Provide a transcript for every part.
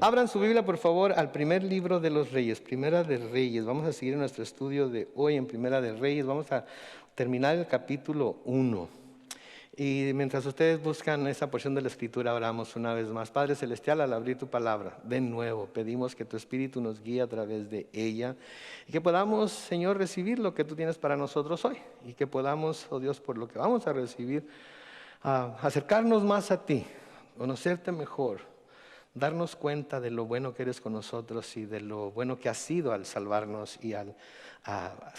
Abran su Biblia, por favor, al primer libro de los Reyes, Primera de Reyes. Vamos a seguir nuestro estudio de hoy en Primera de Reyes. Vamos a terminar el capítulo 1. Y mientras ustedes buscan esa porción de la Escritura, oramos una vez más. Padre Celestial, al abrir tu palabra, de nuevo, pedimos que tu Espíritu nos guíe a través de ella y que podamos, Señor, recibir lo que tú tienes para nosotros hoy. Y que podamos, oh Dios, por lo que vamos a recibir, acercarnos más a ti, conocerte mejor, darnos cuenta de lo bueno que eres con nosotros y de lo bueno que has sido al salvarnos y al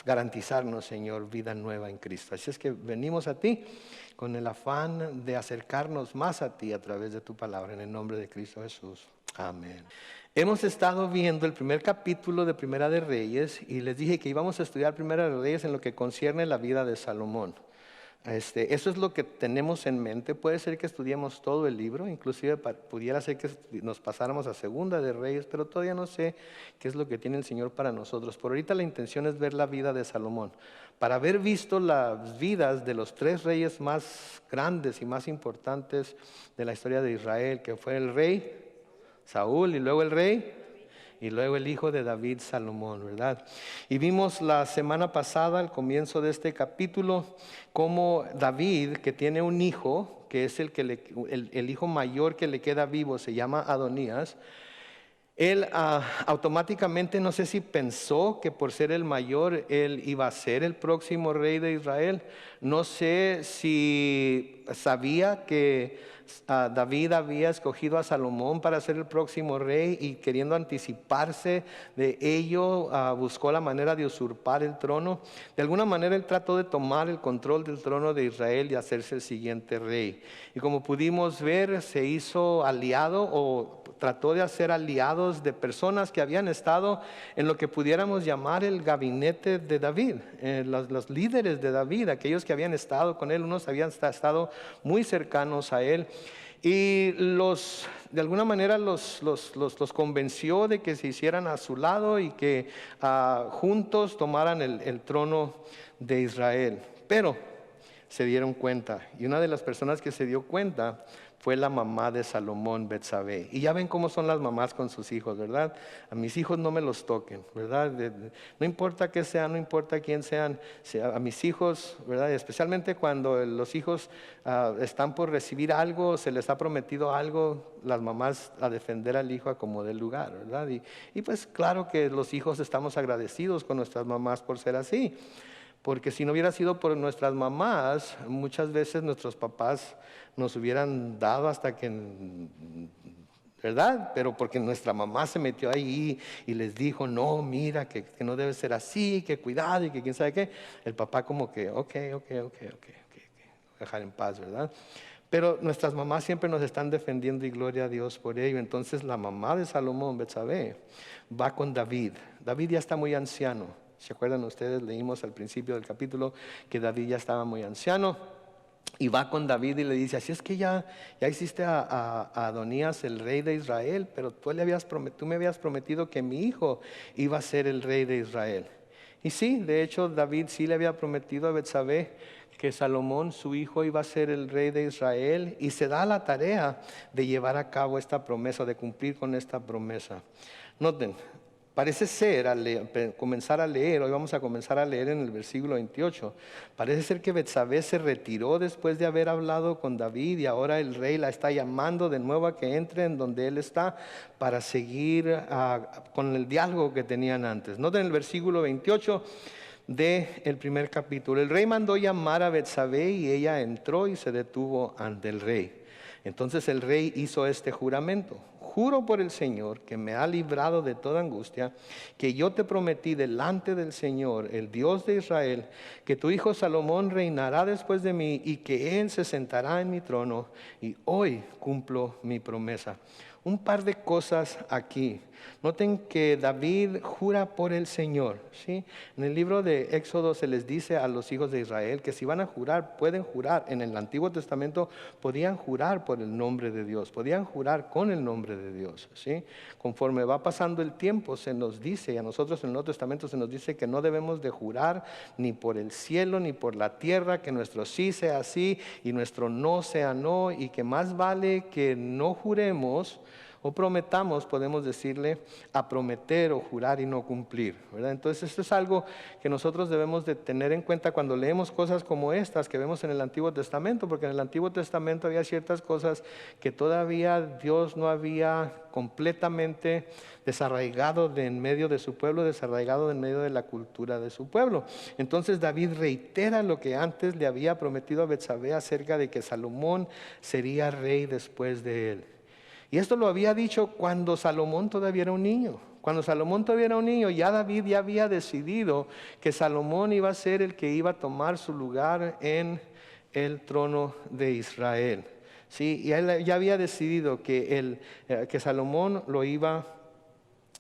garantizarnos, Señor, vida nueva en Cristo. Así es que venimos a ti con el afán de acercarnos más a ti a través de tu palabra, en el nombre de Cristo Jesús. Amén. Hemos estado viendo el primer capítulo de Primera de Reyes y les dije que íbamos a estudiar Primera de Reyes en lo que concierne la vida de Salomón. Eso es lo que tenemos en mente. Puede ser que estudiemos todo el libro, inclusive pudiera ser que nos pasáramos a Segunda de Reyes, pero todavía no sé qué es lo que tiene el Señor para nosotros. Por ahorita la intención es ver la vida de Salomón. Para haber visto las vidas de los tres reyes más grandes y más importantes de la historia de Israel, que fue el rey Saúl y luego el rey y luego el hijo de David, Salomón, ¿verdad? Y vimos la semana pasada, al comienzo de este capítulo, cómo David, que tiene un hijo, que es el hijo mayor que le queda vivo, se llama Adonías. Él automáticamente, no sé si pensó que por ser el mayor, él iba a ser el próximo rey de Israel. No sé si sabía que David había escogido a Salomón para ser el próximo rey y queriendo anticiparse de ello, buscó la manera de usurpar el trono. De alguna manera él trató de tomar el control del trono de Israel y hacerse el siguiente rey. Y como pudimos ver, se hizo aliado o trató de hacer aliados de personas que habían estado en lo que pudiéramos llamar el gabinete de David, los líderes de David, aquellos que habían estado con él, unos habían estado muy cercanos a él. Y de alguna manera los convenció de que se hicieran a su lado y que juntos tomaran el trono de Israel. Pero se dieron cuenta, y una de las personas que se dio cuenta fue la mamá de Salomón, Betsabé. Y ya ven cómo son las mamás con sus hijos, ¿verdad? A mis hijos no me los toquen, ¿verdad? No importa qué sean, no importa quién sean, a mis hijos, ¿verdad? Especialmente cuando los hijos están por recibir algo, se les ha prometido algo, las mamás a defender al hijo a como dé lugar, ¿verdad? Y pues claro que los hijos estamos agradecidos con nuestras mamás por ser así. Porque si no hubiera sido por nuestras mamás, muchas veces nuestros papás nos hubieran dado hasta que, ¿verdad? Pero porque nuestra mamá se metió ahí y les dijo, no, mira, que no debe ser así, que cuidado y que quién sabe qué. El papá como que, ok, dejar en paz, ¿verdad? Pero nuestras mamás siempre nos están defendiendo y gloria a Dios por ello. Entonces la mamá de Salomón, Betsabé, va con David. David ya está muy anciano. ¿Se acuerdan ustedes? Leímos al principio del capítulo que David ya estaba muy anciano y va con David y le dice, así es que ya hiciste a Adonías el rey de Israel, pero tú me habías prometido que mi hijo iba a ser el rey de Israel. Y sí, de hecho David sí le había prometido a Betsabé que Salomón, su hijo, iba a ser el rey de Israel, y se da la tarea de llevar a cabo esta promesa, de cumplir con esta promesa. Noten, parece ser, comenzar a leer, hoy vamos a comenzar a leer en el versículo 28, parece ser que Betsabé se retiró después de haber hablado con David y ahora el rey la está llamando de nuevo a que entre en donde él está para seguir con el diálogo que tenían antes. Noten el versículo 28 del primer capítulo. El rey mandó llamar a Betsabé y ella entró y se detuvo ante el rey. Entonces el rey hizo este juramento: juro por el Señor, que me ha librado de toda angustia, que yo te prometí delante del Señor, el Dios de Israel, que tu hijo Salomón reinará después de mí y que él se sentará en mi trono, y hoy cumplo mi promesa. Un par de cosas aquí. Noten que David jura por el Señor, ¿sí? En el libro de Éxodo se les dice a los hijos de Israel que si van a jurar, pueden jurar. En el Antiguo Testamento podían jurar por el nombre de Dios, podían jurar con el nombre de Dios, ¿sí? Conforme va pasando el tiempo se nos dice, y a nosotros en el Nuevo Testamento se nos dice que no debemos de jurar ni por el cielo ni por la tierra, que nuestro sí sea sí y nuestro no sea no, y que más vale que no juremos O prometamos, podemos decirle, a prometer o jurar y no cumplir, ¿verdad? Entonces esto es algo que nosotros debemos de tener en cuenta cuando leemos cosas como estas que vemos en el Antiguo Testamento, porque en el Antiguo Testamento había ciertas cosas que todavía Dios no había completamente desarraigado de en medio de su pueblo, desarraigado de en medio de la cultura de su pueblo. Entonces David reitera lo que antes le había prometido a Betsabé acerca de que Salomón sería rey después de él. Y esto lo había dicho cuando Salomón todavía era un niño. Cuando Salomón todavía era un niño, ya David ya había decidido que Salomón iba a ser el que iba a tomar su lugar en el trono de Israel. Sí, y él ya había decidido que Salomón lo iba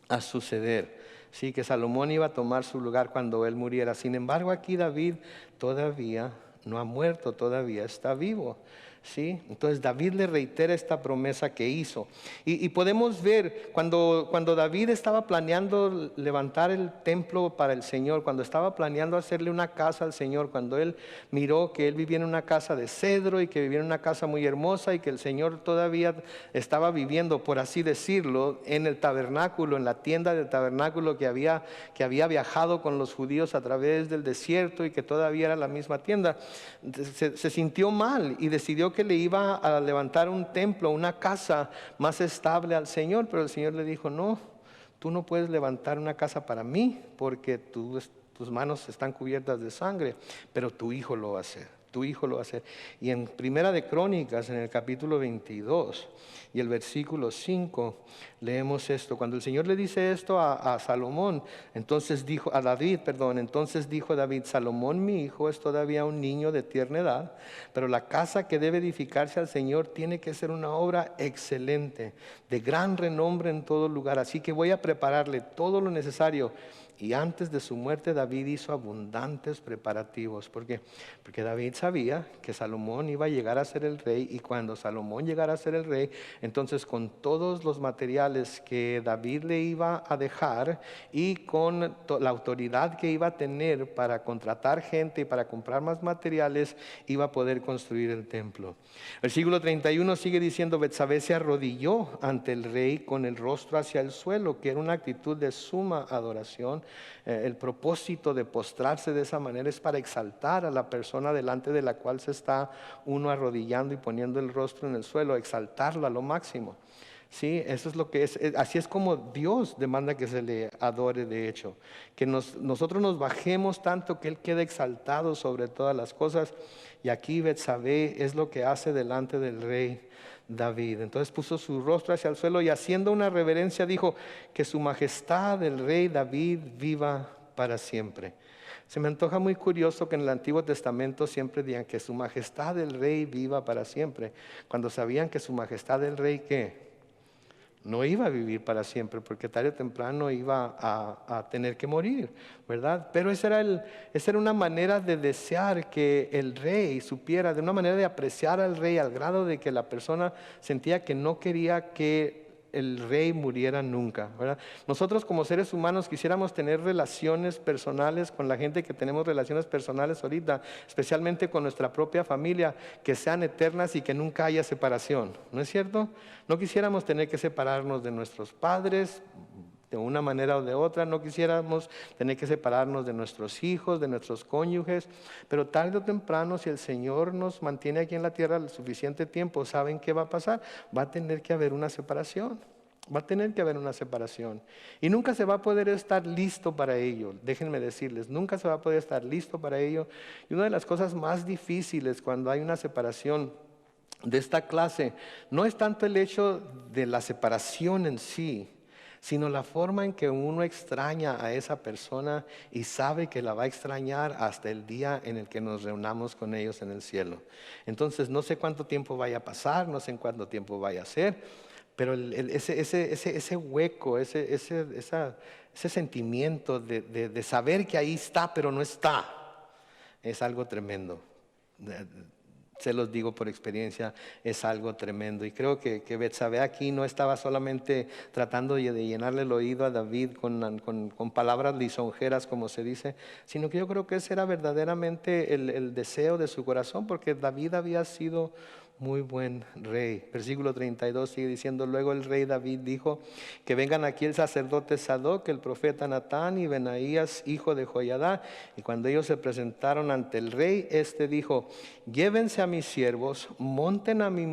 a suceder. Sí, que Salomón iba a tomar su lugar cuando él muriera. Sin embargo, aquí David todavía no ha muerto, todavía está vivo. ¿Sí? Entonces David le reitera esta promesa que hizo. Y podemos ver cuando David estaba planeando levantar el templo para el Señor, cuando estaba planeando hacerle una casa al Señor, cuando él miró que él vivía en una casa de cedro y que vivía en una casa muy hermosa y que el Señor todavía estaba viviendo, por así decirlo, en el tabernáculo, en la tienda del tabernáculo que había viajado con los judíos a través del desierto y que todavía era la misma tienda, se sintió mal y decidió que le iba a levantar un templo, una casa más estable al Señor, pero el Señor le dijo: no, tú no puedes levantar una casa para mí porque tus manos están cubiertas de sangre, pero tu hijo lo va a hacer. Tu hijo lo va a hacer. Y en Primera de Crónicas, en el capítulo 22 y el versículo 5, leemos esto. Cuando el Señor le dice esto a Salomón, entonces dijo David: Salomón mi hijo es todavía un niño de tierna edad, pero la casa que debe edificarse al Señor tiene que ser una obra excelente, de gran renombre en todo lugar. Así que voy a prepararle todo lo necesario. Y antes de su muerte David hizo abundantes preparativos. ¿Por qué? Porque David sabía que Salomón iba a llegar a ser el rey, y cuando Salomón llegara a ser el rey, entonces con todos los materiales que David le iba a dejar y con la autoridad que iba a tener para contratar gente y para comprar más materiales, iba a poder construir el templo. El versículo 31 sigue diciendo: Betsabé se arrodilló ante el rey con el rostro hacia el suelo, que era una actitud de suma adoración. El propósito de postrarse de esa manera es para exaltar a la persona delante de la cual se está uno arrodillando y poniendo el rostro en el suelo, exaltarla a lo máximo. Sí, eso es lo que es. Así es como Dios demanda que se le adore, de hecho, que nosotros nos bajemos tanto que Él quede exaltado sobre todas las cosas. Y aquí Betsabé es lo que hace delante del rey David. Entonces puso su rostro hacia el suelo y, haciendo una reverencia, dijo: que su majestad el rey David viva para siempre. Se me antoja muy curioso que en el Antiguo Testamento siempre digan que su majestad el rey viva para siempre, cuando sabían que su majestad el rey, ¿qué? No iba a vivir para siempre, porque tarde o temprano iba a tener que morir, ¿verdad? Pero esa era una manera de desear que el rey supiera, de una manera de apreciar al rey, al grado de que la persona sentía que no quería que el rey muriera nunca, ¿verdad? Nosotros como seres humanos quisiéramos tener relaciones personales con la gente que tenemos relaciones personales ahorita, especialmente con nuestra propia familia, que sean eternas y que nunca haya separación, ¿no es cierto? No quisiéramos tener que separarnos de nuestros padres de una manera o de otra, no quisiéramos tener que separarnos de nuestros hijos, de nuestros cónyuges, pero tarde o temprano, si el Señor nos mantiene aquí en la tierra el suficiente tiempo, ¿saben qué va a pasar? Va a tener que haber una separación. Va a tener que haber una separación. Y nunca se va a poder estar listo para ello. Déjenme decirles, nunca se va a poder estar listo para ello. Y una de las cosas más difíciles cuando hay una separación de esta clase no es tanto el hecho de la separación en sí, sino la forma en que uno extraña a esa persona y sabe que la va a extrañar hasta el día en el que nos reunamos con ellos en el cielo. Entonces no sé cuánto tiempo vaya a pasar, no sé en cuánto tiempo vaya a ser, pero ese hueco, ese sentimiento de saber que ahí está pero no está, es algo tremendo. Se los digo por experiencia, es algo tremendo. Y creo que Betsabé aquí no estaba solamente tratando de llenarle el oído a David con palabras lisonjeras, como se dice, sino que yo creo que ese era verdaderamente el deseo de su corazón, porque David había sido muy buen rey. Versículo 32 sigue diciendo: luego el rey David dijo que vengan aquí el sacerdote Sadoc, el profeta Natán y Benaías, hijo de Joiadá. Y cuando ellos se presentaron ante el rey, este dijo: llévense a mis siervos, monten en mi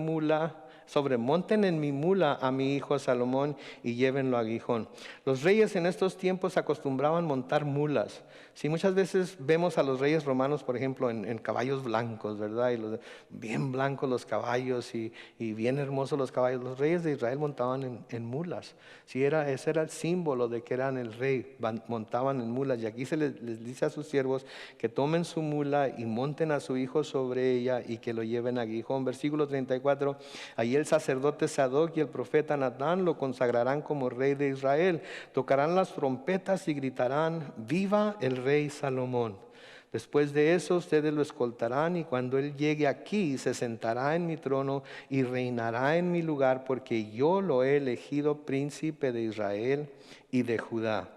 mula a mi hijo Salomón y llévenlo a Gijón. Los reyes en estos tiempos acostumbraban montar mulas. Sí, muchas veces vemos a los reyes romanos, por ejemplo, en caballos blancos, ¿verdad? Y bien blancos los caballos y bien hermosos los caballos. Los reyes de Israel montaban en mulas. Sí, ese era el símbolo de que eran el rey, montaban en mulas. Y aquí les dice a sus siervos que tomen su mula y monten a su hijo sobre ella y que lo lleven a Gijón. Versículo 34, allí el sacerdote Sadoc y el profeta Natán lo consagrarán como rey de Israel. Tocarán las trompetas y gritarán: viva el rey Salomón. Después de eso ustedes lo escoltarán y cuando él llegue aquí se sentará en mi trono y reinará en mi lugar, porque yo lo he elegido príncipe de Israel y de Judá.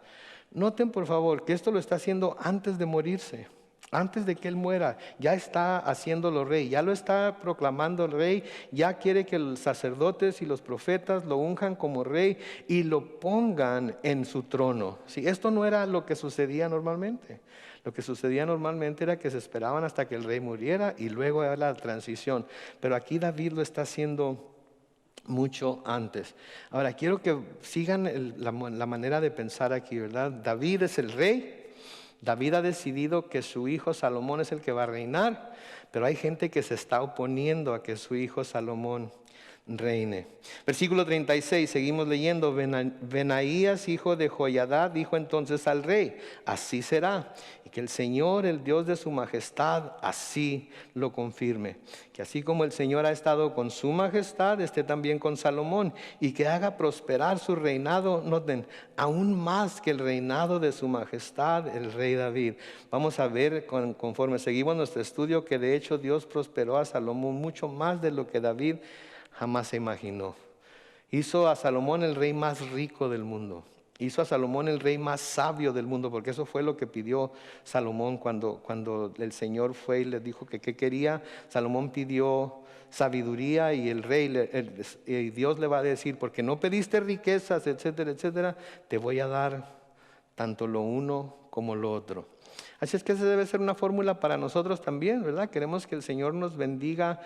Noten por favor que esto lo está haciendo antes de morirse. Antes de que él muera, ya está haciéndolo rey, ya lo está proclamando rey, ya quiere que los sacerdotes y los profetas lo unjan como rey y lo pongan en su trono. ¿Sí? Esto no era lo que sucedía normalmente. Lo que sucedía normalmente era que se esperaban hasta que el rey muriera y luego era la transición. Pero aquí David lo está haciendo mucho antes. Ahora, quiero que sigan la manera de pensar aquí, ¿verdad? David es el rey. David ha decidido que su hijo Salomón es el que va a reinar, pero hay gente que se está oponiendo a que su hijo Salomón reine. Versículo 36, seguimos leyendo. Benaías, hijo de Joiadá, dijo entonces al rey: así será, y que el Señor, el Dios de su majestad, así lo confirme. Que así como el Señor ha estado con su majestad, esté también con Salomón, y que haga prosperar su reinado, noten, aún más que el reinado de su majestad, el rey David. Vamos a ver conforme seguimos nuestro estudio que de hecho Dios prosperó a Salomón mucho más de lo que David jamás se imaginó. Hizo a Salomón el rey más rico del mundo. Hizo a Salomón el rey más sabio del mundo, porque eso fue lo que pidió Salomón cuando el Señor fue y le dijo que qué quería. Salomón pidió sabiduría y el rey, y Dios le va a decir: porque no pediste riquezas, etcétera, etcétera, te voy a dar tanto lo uno como lo otro. Así es que esa debe ser una fórmula para nosotros también, ¿verdad? Queremos que el Señor nos bendiga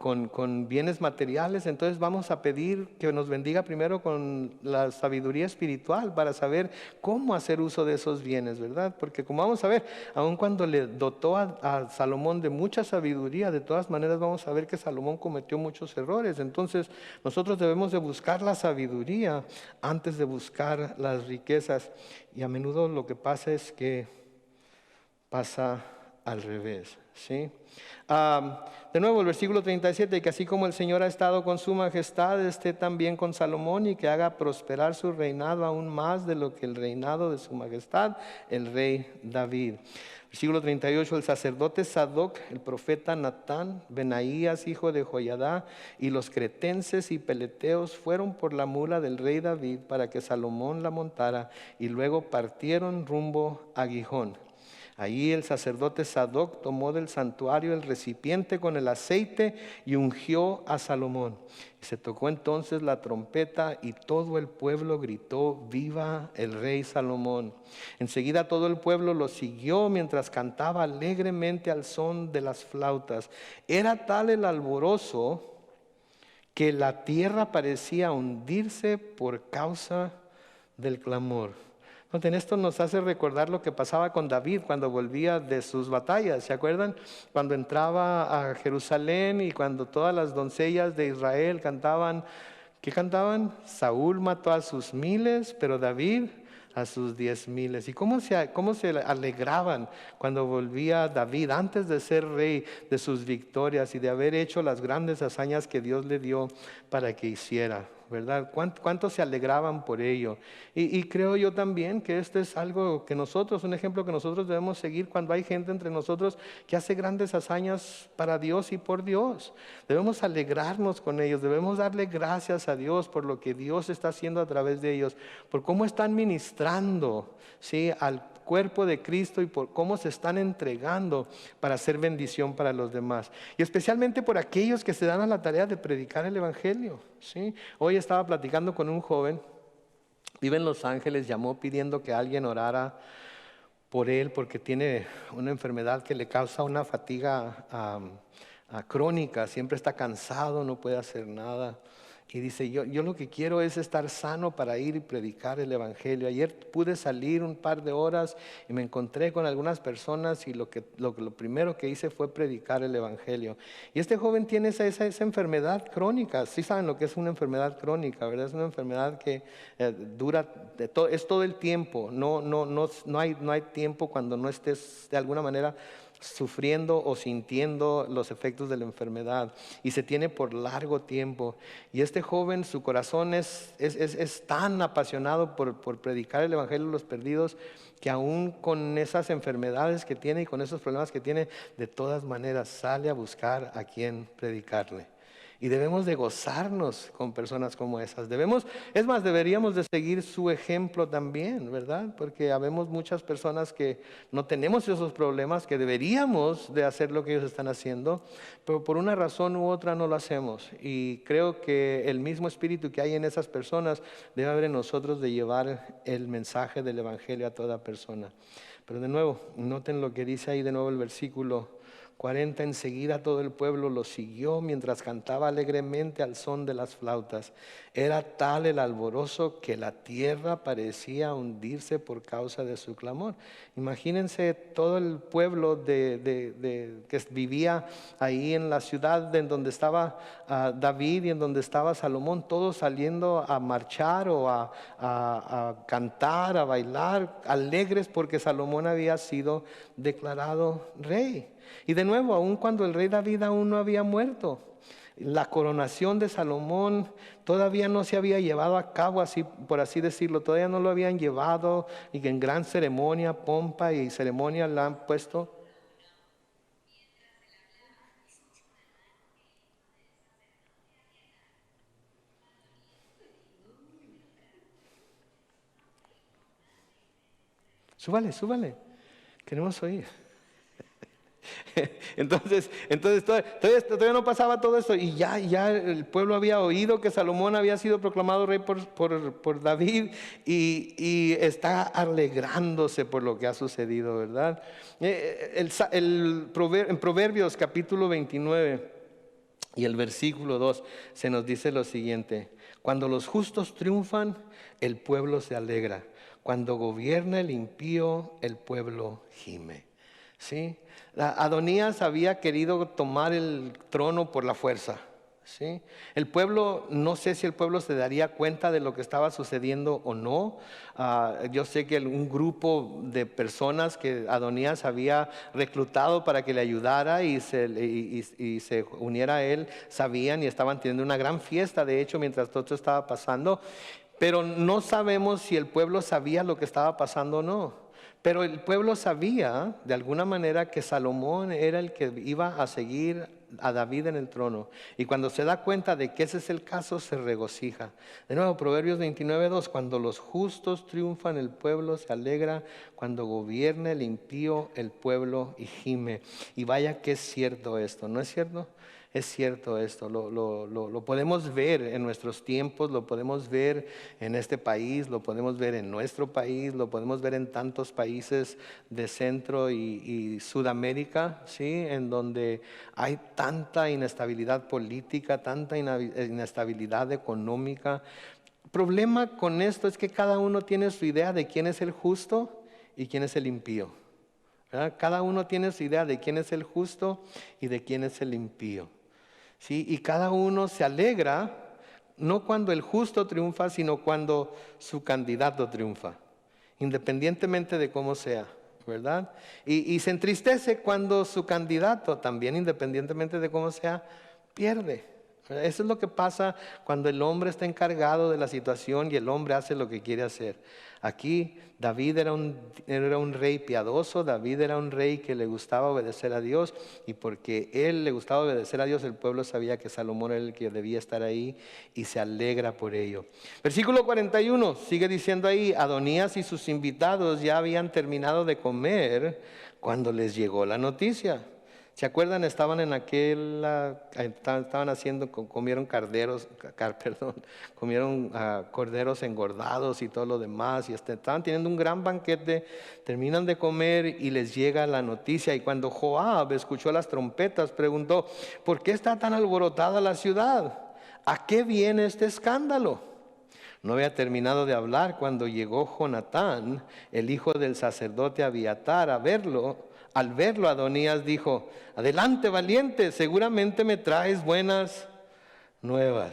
con bienes materiales, entonces vamos a pedir que nos bendiga primero con la sabiduría espiritual para saber cómo hacer uso de esos bienes, ¿verdad? Porque como vamos a ver, aun cuando le dotó a Salomón de mucha sabiduría, de todas maneras vamos a ver que Salomón cometió muchos errores. Entonces nosotros debemos de buscar la sabiduría antes de buscar las riquezas, y a menudo lo que pasa es que pasa al revés, ¿sí? De nuevo el versículo 37, que así como el Señor ha estado con su majestad, esté también con Salomón, y que haga prosperar su reinado aún más de lo que el reinado de su majestad, el rey David. Versículo 38, el sacerdote Sadoc, el profeta Natán, Benaías, hijo de Joiadá, y los cretenses y peleteos fueron por la mula del rey David para que Salomón la montara, y luego partieron rumbo a Gijón. Allí el sacerdote Sadoc tomó del santuario el recipiente con el aceite y ungió a Salomón. Y se tocó entonces la trompeta y todo el pueblo gritó: viva el rey Salomón. Enseguida todo el pueblo lo siguió mientras cantaba alegremente al son de las flautas. Era tal el alborozo que la tierra parecía hundirse por causa del clamor. Esto nos hace recordar lo que pasaba con David cuando volvía de sus batallas. ¿Se acuerdan? Cuando entraba a Jerusalén y cuando todas las doncellas de Israel cantaban. ¿Qué cantaban? Saúl mató a sus miles, pero David a sus 10,000. ¿Y cómo se alegraban cuando volvía David antes de ser rey, de sus victorias y de haber hecho las grandes hazañas que Dios le dio para que hiciera? ¿Verdad? ¿Cuánto se alegraban por ello? Y creo yo también que esto es algo que un ejemplo que nosotros debemos seguir cuando hay gente entre nosotros que hace grandes hazañas para Dios y por Dios. Debemos alegrarnos con ellos, debemos darle gracias a Dios por lo que Dios está haciendo a través de ellos, por cómo están ministrando, ¿sí?, al cuerpo de Cristo y por cómo se están entregando para hacer bendición para los demás. Y especialmente por aquellos que se dan a la tarea de predicar el Evangelio, ¿sí? Hoy estaba platicando con un joven, vive en Los Ángeles, llamó pidiendo que alguien orara por él porque tiene una enfermedad que le causa una fatiga crónica, siempre está cansado, no puede hacer nada. Y dice, yo lo que quiero es estar sano para ir y predicar el Evangelio. Ayer pude salir un par de horas y me encontré con algunas personas y lo primero que hice fue predicar el Evangelio. Y este joven tiene esa enfermedad crónica. Sí saben lo que es una enfermedad crónica, ¿verdad? Es una enfermedad que dura, es todo el tiempo. No hay tiempo cuando no estés de alguna manera sufriendo o sintiendo los efectos de la enfermedad, y se tiene por largo tiempo. Y este joven, su corazón es tan apasionado por predicar el Evangelio a los perdidos, que aún con esas enfermedades que tiene y con esos problemas que tiene, de todas maneras sale a buscar a quien predicarle. Y debemos de gozarnos con personas como esas. Deberíamos de seguir su ejemplo también, ¿verdad? Porque habemos muchas personas que no tenemos esos problemas, que deberíamos de hacer lo que ellos están haciendo, pero por una razón u otra no lo hacemos. Y creo que el mismo espíritu que hay en esas personas debe haber en nosotros de llevar el mensaje del Evangelio a toda persona. Pero de nuevo, noten lo que dice ahí de nuevo el versículo 40, enseguida todo el pueblo lo siguió mientras cantaba alegremente al son de las flautas. Era tal el alborozo que la tierra parecía hundirse por causa de su clamor. Imagínense todo el pueblo que vivía ahí en la ciudad en donde estaba David y en donde estaba Salomón, todos saliendo a marchar o a cantar, a bailar, alegres porque Salomón había sido declarado rey. Y de nuevo, aun cuando el rey David aún no había muerto, la coronación de Salomón todavía no se había llevado a cabo, así, por así decirlo, todavía no lo habían llevado y que en gran ceremonia, pompa y ceremonia la han puesto. Súbale, queremos oír. Entonces todavía no pasaba todo esto, y ya el pueblo había oído que Salomón había sido proclamado rey por David, y está alegrándose por lo que ha sucedido, ¿verdad? En Proverbios capítulo 29 y el versículo 2 se nos dice lo siguiente: cuando los justos triunfan, el pueblo se alegra; cuando gobierna el impío, el pueblo gime. ¿Sí? Adonías había querido tomar el trono por la fuerza, ¿sí? El pueblo, no sé si el pueblo se daría cuenta de lo que estaba sucediendo o no. Yo sé que un grupo de personas que Adonías había reclutado para que le ayudara y se uniera a él, sabían y estaban teniendo una gran fiesta, de hecho, mientras todo esto estaba pasando. Pero no sabemos si el pueblo sabía lo que estaba pasando o no. Pero el pueblo sabía de alguna manera que Salomón era el que iba a seguir a David en el trono. Y cuando se da cuenta de que ese es el caso, se regocija. De nuevo, Proverbios 29:2: cuando los justos triunfan, el pueblo se alegra; cuando gobierna el impío, el pueblo gime. Y vaya que es cierto esto, ¿no es cierto? Es cierto esto, lo podemos ver en nuestros tiempos, lo podemos ver en este país, lo podemos ver en nuestro país, lo podemos ver en tantos países de Centro y Sudamérica, ¿sí? En donde hay tanta inestabilidad política, tanta inestabilidad económica. El problema con esto es que cada uno tiene su idea de quién es el justo y quién es el impío, ¿verdad? Cada uno tiene su idea de quién es el justo y de quién es el impío. ¿Sí? Y cada uno se alegra, no cuando el justo triunfa, sino cuando su candidato triunfa, independientemente de cómo sea, ¿verdad? Y se entristece cuando su candidato, también independientemente de cómo sea, pierde, Eso es lo que pasa cuando el hombre está encargado de la situación y el hombre hace lo que quiere hacer. Aquí David era un rey piadoso, David era un rey que le gustaba obedecer a Dios, y porque él le gustaba obedecer a Dios, el pueblo sabía que Salomón era el que debía estar ahí y se alegra por ello. Versículo 41 sigue diciendo ahí: Adonías y sus invitados ya habían terminado de comer cuando les llegó la noticia. ¿Se acuerdan? Estaban en estaban haciendo, comieron comieron corderos engordados y todo lo demás, y estaban teniendo un gran banquete, terminan de comer y les llega la noticia. Y cuando Joab escuchó las trompetas, preguntó: ¿por qué está tan alborotada la ciudad? ¿A qué viene este escándalo? No había terminado de hablar cuando llegó Jonatán, el hijo del sacerdote Abiatar, a verlo. Al verlo, Adonías dijo: adelante, valiente, seguramente me traes buenas nuevas.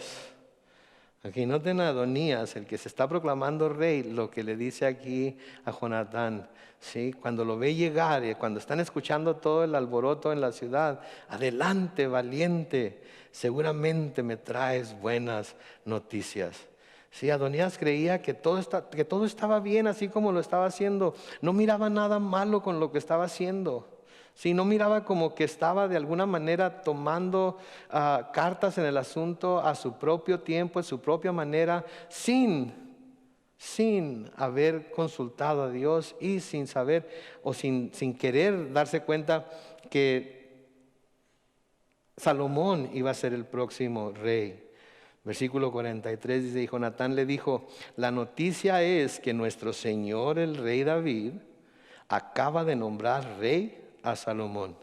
Aquí noten a Adonías, el que se está proclamando rey, lo que le dice aquí a Jonatán, ¿sí? Cuando lo ve llegar y cuando están escuchando todo el alboroto en la ciudad: adelante, valiente, seguramente me traes buenas noticias. Sí, Adonías creía que todo estaba bien así como lo estaba haciendo. No miraba nada malo con lo que estaba haciendo. Sí, no miraba como que estaba de alguna manera tomando cartas en el asunto a su propio tiempo, en su propia manera, sin haber consultado a Dios y sin saber o sin querer darse cuenta que Salomón iba a ser el próximo rey. Versículo 43 dice: y Jonatán le dijo: la noticia es que nuestro señor el rey David acaba de nombrar rey a Salomón.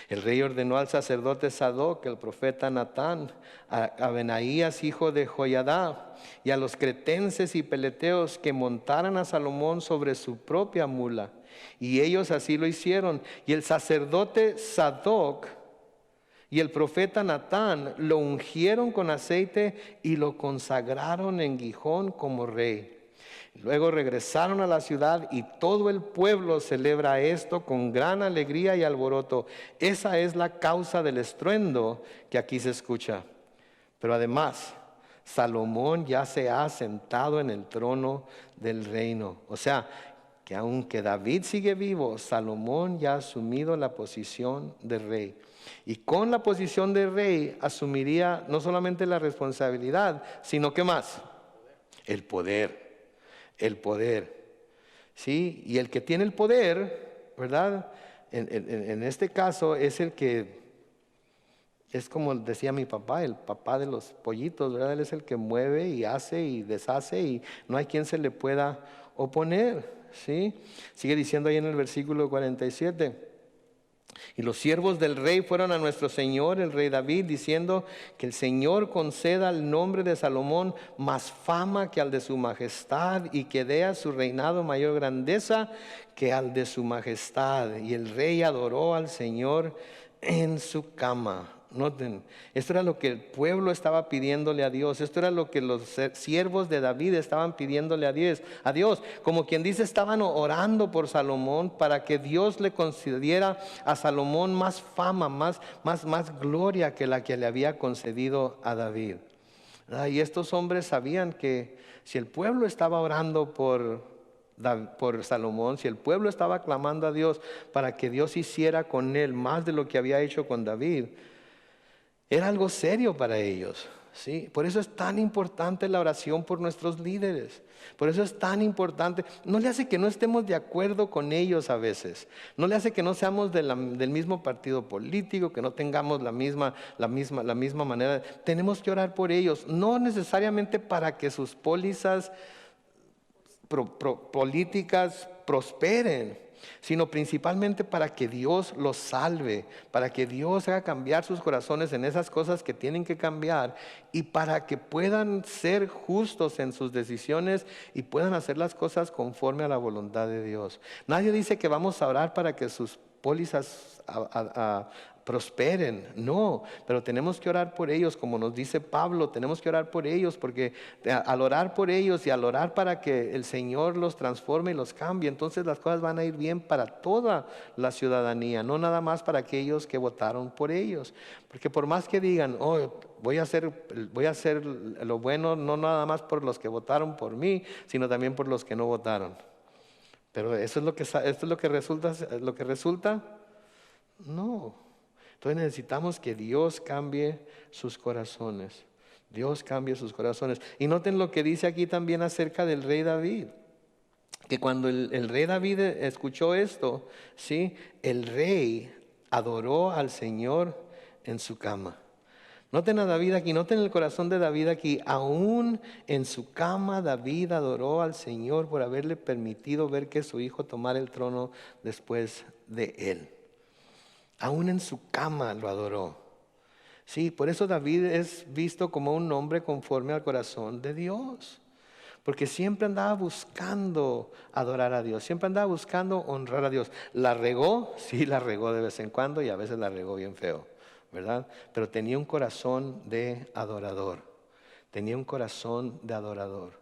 El rey ordenó al sacerdote Sadoc, el profeta Natán, a Benaías hijo de Joiadá, y a los cretenses y peleteos que montaran a Salomón sobre su propia mula. Y ellos así lo hicieron. Y el sacerdote Sadoc y el profeta Natán lo ungieron con aceite y lo consagraron en Gijón como rey. Luego regresaron a la ciudad y todo el pueblo celebra esto con gran alegría y alboroto. Esa es la causa del estruendo que aquí se escucha. Pero además, Salomón ya se ha sentado en el trono del reino. O sea, que aunque David sigue vivo, Salomón ya ha asumido la posición de rey. Y con la posición de rey asumiría no solamente la responsabilidad, sino ¿qué más? El poder. El poder. ¿Sí? Y el que tiene el poder, ¿verdad? En este caso es el que, es como decía mi papá, el papá de los pollitos, ¿verdad? Él es el que mueve y hace y deshace y no hay quien se le pueda oponer. ¿Sí? Sigue diciendo ahí en el versículo 47. Y los siervos del rey fueron a nuestro señor, el rey David, diciendo: que el Señor conceda al nombre de Salomón más fama que al de su majestad, y que dé a su reinado mayor grandeza que al de su majestad. Y el rey adoró al Señor en su cama. Noten, esto era lo que el pueblo estaba pidiéndole a Dios. Esto era lo que los siervos de David estaban pidiéndole a Dios. Como quien dice, estaban orando por Salomón para que Dios le concediera a Salomón más fama, más gloria que la que le había concedido a David. Y estos hombres sabían que si el pueblo estaba orando por Salomón, si el pueblo estaba clamando a Dios para que Dios hiciera con él más de lo que había hecho con David, era algo serio para ellos, ¿sí? Por eso es tan importante la oración por nuestros líderes. Por eso es tan importante. No le hace que no estemos de acuerdo con ellos a veces. No le hace que no seamos del mismo partido político, que no tengamos la misma manera. Tenemos que orar por ellos. No necesariamente para que sus pólizas políticas prosperen, sino principalmente para que Dios los salve, para que Dios haga cambiar sus corazones en esas cosas que tienen que cambiar, y para que puedan ser justos en sus decisiones y puedan hacer las cosas conforme a la voluntad de Dios. Nadie dice que vamos a orar para que sus pólizas prosperen, no, pero tenemos que orar por ellos, como nos dice Pablo, tenemos que orar por ellos, porque al orar por ellos y al orar para que el Señor los transforme y los cambie, entonces las cosas van a ir bien para toda la ciudadanía, no nada más para aquellos que votaron por ellos. Porque por más que digan, voy a hacer lo bueno no nada más por los que votaron por mí, sino también por los que no votaron. Pero esto es lo que resulta. No. Entonces necesitamos que Dios cambie sus corazones. Dios cambie sus corazones. Y noten lo que dice aquí también acerca del rey David. Que cuando el rey David escuchó esto, ¿sí? El rey adoró al Señor en su cama. Noten a David aquí, noten el corazón de David aquí. Aún en su cama David adoró al Señor por haberle permitido ver que su hijo tomara el trono después de él. Aún en su cama lo adoró. Sí, por eso David es visto como un hombre conforme al corazón de Dios. Porque siempre andaba buscando adorar a Dios, siempre andaba buscando honrar a Dios. ¿La regó? Sí, la regó de vez en cuando y a veces la regó bien feo, ¿verdad? Pero tenía un corazón de adorador. Tenía un corazón de adorador.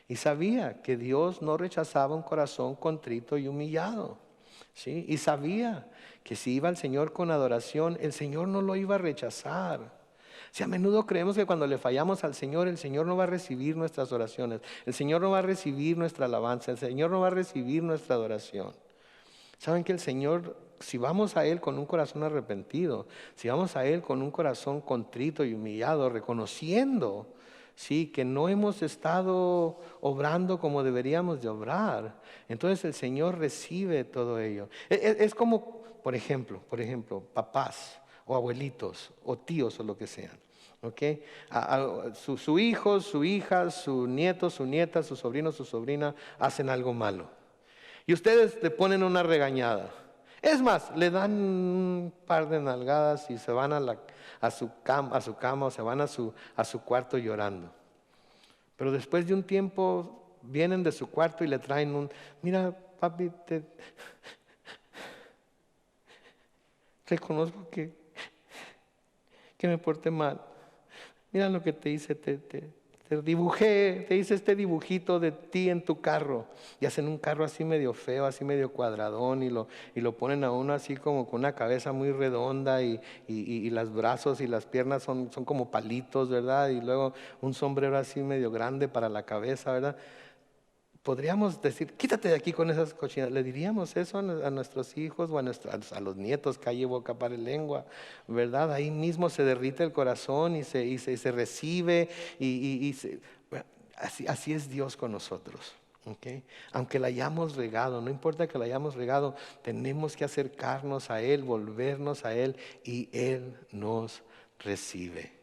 Y sabía que Dios no rechazaba un corazón contrito y humillado. ¿Sí? Y sabía que si iba al Señor con adoración, el Señor no lo iba a rechazar. Si a menudo creemos que cuando le fallamos al Señor, el Señor no va a recibir nuestras oraciones, el Señor no va a recibir nuestra alabanza, el Señor no va a recibir nuestra adoración. Saben que el Señor, si vamos a Él con un corazón arrepentido, si vamos a Él con un corazón contrito y humillado, reconociendo, sí, que no hemos estado obrando como deberíamos de obrar, entonces el Señor recibe todo ello. Es como, por ejemplo, papás o abuelitos o tíos o lo que sean. ¿Okay? Su hijo, su hija, su nieto, su nieta, su sobrino, su sobrina hacen algo malo. Y ustedes le ponen una regañada. Es más, le dan un par de nalgadas y se van a su cama o se van a su cuarto llorando. Pero después de un tiempo vienen de su cuarto y le traen mira papi, reconozco que me porté mal. Mira lo que te hice, te dibujé, te hice este dibujito de ti en tu carro. Y hacen un carro así medio feo, así medio cuadradón y lo ponen a uno así como con una cabeza muy redonda y los brazos y las piernas son como palitos, ¿verdad? Y luego un sombrero así medio grande para la cabeza, ¿verdad? Podríamos decir, quítate de aquí con esas cochinas. ¿Le diríamos eso a nuestros hijos o a los nietos? Calle, boca, para lengua, ¿verdad? Ahí mismo se derrite el corazón y se recibe. Bueno, así es Dios con nosotros. ¿Okay? Aunque la hayamos regado, no importa que la hayamos regado, tenemos que acercarnos a Él, volvernos a Él y Él nos recibe.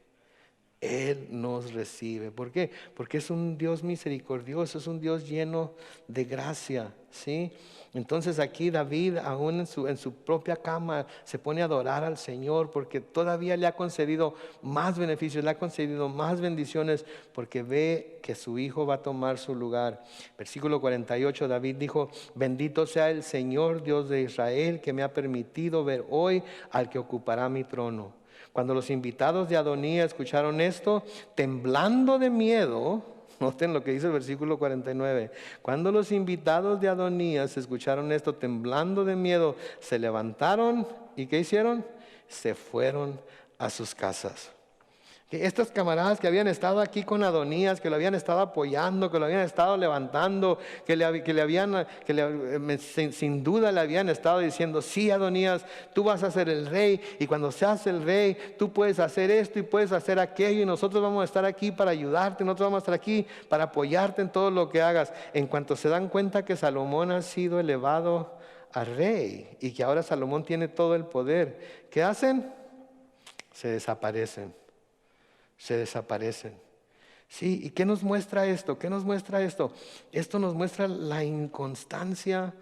Él nos recibe. ¿Por qué? Porque es un Dios misericordioso, es un Dios lleno de gracia, ¿sí? Entonces aquí David, aún en su propia cama, se pone a adorar al Señor porque todavía le ha concedido más beneficios, le ha concedido más bendiciones porque ve que su hijo va a tomar su lugar. Versículo 48, David dijo, bendito sea el Señor Dios de Israel que me ha permitido ver hoy al que ocupará mi trono. Cuando los invitados de Adonías escucharon esto, temblando de miedo, noten lo que dice el versículo 49, cuando los invitados de Adonías escucharon esto, temblando de miedo, se levantaron y ¿qué hicieron? Se fueron a sus casas. Estos camaradas que habían estado aquí con Adonías, que lo habían estado apoyando, que lo habían estado levantando, sin duda le habían estado diciendo, sí Adonías, tú vas a ser el rey y cuando seas el rey, tú puedes hacer esto y puedes hacer aquello y nosotros vamos a estar aquí para ayudarte, nosotros vamos a estar aquí para apoyarte en todo lo que hagas. En cuanto se dan cuenta que Salomón ha sido elevado a rey y que ahora Salomón tiene todo el poder, ¿qué hacen? Se desaparecen. Sí, ¿y qué nos muestra esto? ¿Qué nos muestra esto? Esto nos muestra la inconstancia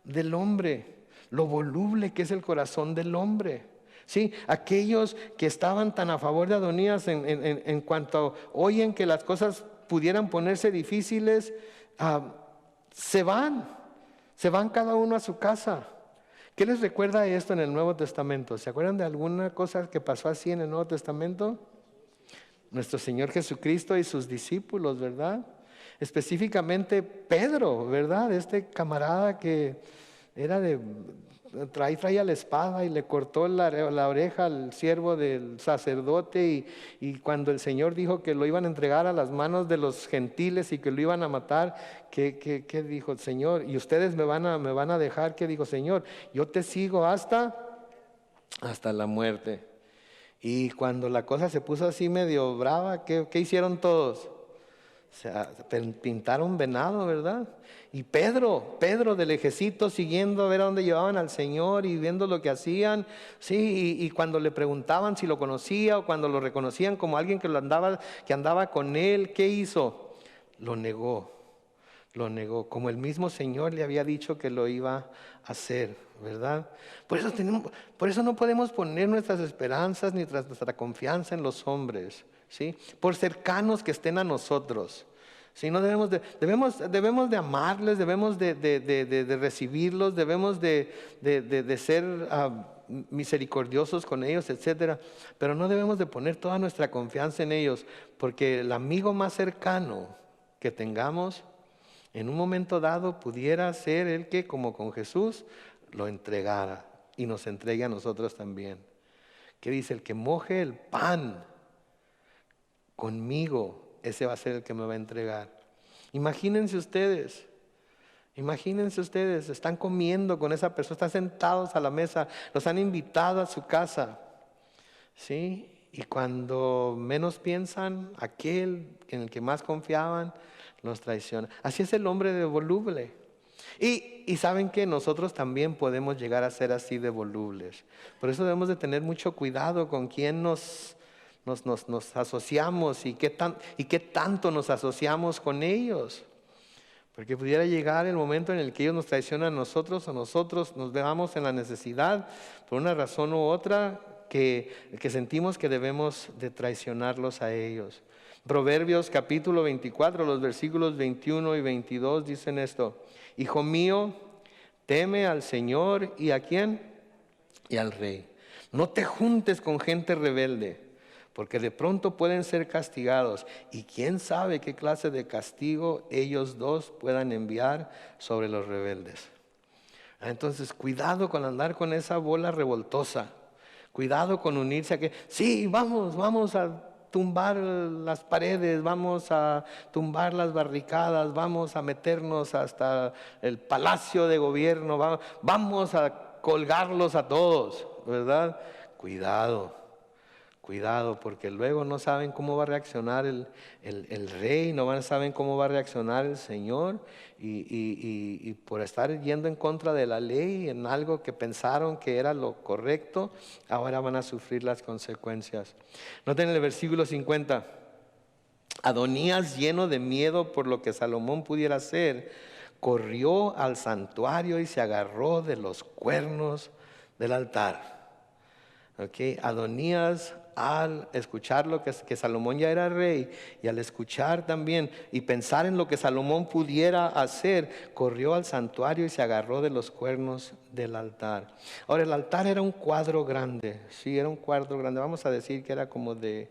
del hombre, lo voluble que es el corazón del hombre. Sí, aquellos que estaban tan a favor de Adonías en cuanto oyen que las cosas pudieran ponerse difíciles, se van cada uno a su casa. ¿Qué les recuerda esto en el Nuevo Testamento? ¿Se acuerdan de alguna cosa que pasó así en el Nuevo Testamento? Nuestro Señor Jesucristo y sus discípulos, ¿verdad? Específicamente Pedro, ¿verdad? Este camarada que era de, traía la espada y le cortó la oreja al siervo del sacerdote y cuando el Señor dijo que lo iban a entregar a las manos de los gentiles y que lo iban a matar, ¿qué dijo el Señor? Y ustedes me van a dejar, ¿qué dijo Señor? Yo te sigo hasta la muerte. Y cuando la cosa se puso así medio brava, ¿qué hicieron todos? O sea, pintaron venado, ¿verdad? Y Pedro del ejército siguiendo a ver a dónde llevaban al Señor y viendo lo que hacían, sí, y cuando le preguntaban si lo conocía o cuando lo reconocían como alguien que andaba con él, ¿qué hizo? Lo negó, como el mismo Señor le había dicho que lo iba a hacer, ¿verdad? Por eso no podemos poner nuestras esperanzas ni nuestra confianza en los hombres, ¿sí? Por cercanos que estén a nosotros. ¿Sí? No debemos de amarles, debemos de recibirlos, debemos de ser misericordiosos con ellos, etcétera. Pero no debemos de poner toda nuestra confianza en ellos, porque el amigo más cercano que tengamos, en un momento dado pudiera ser el que, como con Jesús, lo entregara y nos entregue a nosotros también. ¿Qué dice? El que moje el pan conmigo, ese va a ser el que me va a entregar. Imagínense ustedes, están comiendo con esa persona, están sentados a la mesa, los han invitado a su casa, ¿sí? Y cuando menos piensan, aquel en el que más confiaban, los traiciona. Así es el hombre de voluble. Y saben que nosotros también podemos llegar a ser así de volubles. Por eso debemos de tener mucho cuidado con quién nos asociamos y qué tanto nos asociamos con ellos. Porque pudiera llegar el momento en el que ellos nos traicionan a nosotros o nosotros nos veamos en la necesidad por una razón u otra que sentimos que debemos de traicionarlos a ellos. Proverbios capítulo 24, los versículos 21 y 22 dicen esto: Hijo mío, teme al Señor y ¿a quién? Y al Rey. No te juntes con gente rebelde, porque de pronto pueden ser castigados y quién sabe qué clase de castigo ellos dos puedan enviar sobre los rebeldes. Entonces, cuidado con andar con esa bola revoltosa, cuidado con unirse a que, sí, vamos a tumbar las paredes, vamos a tumbar las barricadas, vamos a meternos hasta el palacio de gobierno, vamos a colgarlos a todos, ¿verdad? Cuidado, porque luego no saben cómo va a reaccionar el rey, no saben cómo va a reaccionar el Señor y por estar yendo en contra de la ley en algo que pensaron que era lo correcto, ahora van a sufrir las consecuencias. Noten el versículo 50. Adonías, lleno de miedo por lo que Salomón pudiera hacer, corrió al santuario y se agarró de los cuernos del altar. Adonías, al escuchar lo que Salomón ya era rey y al escuchar también y pensar en lo que Salomón pudiera hacer, corrió al santuario y se agarró de los cuernos del altar. Ahora, el altar era un cuadro grande, sí, era un cuadro grande, vamos a decir que era como de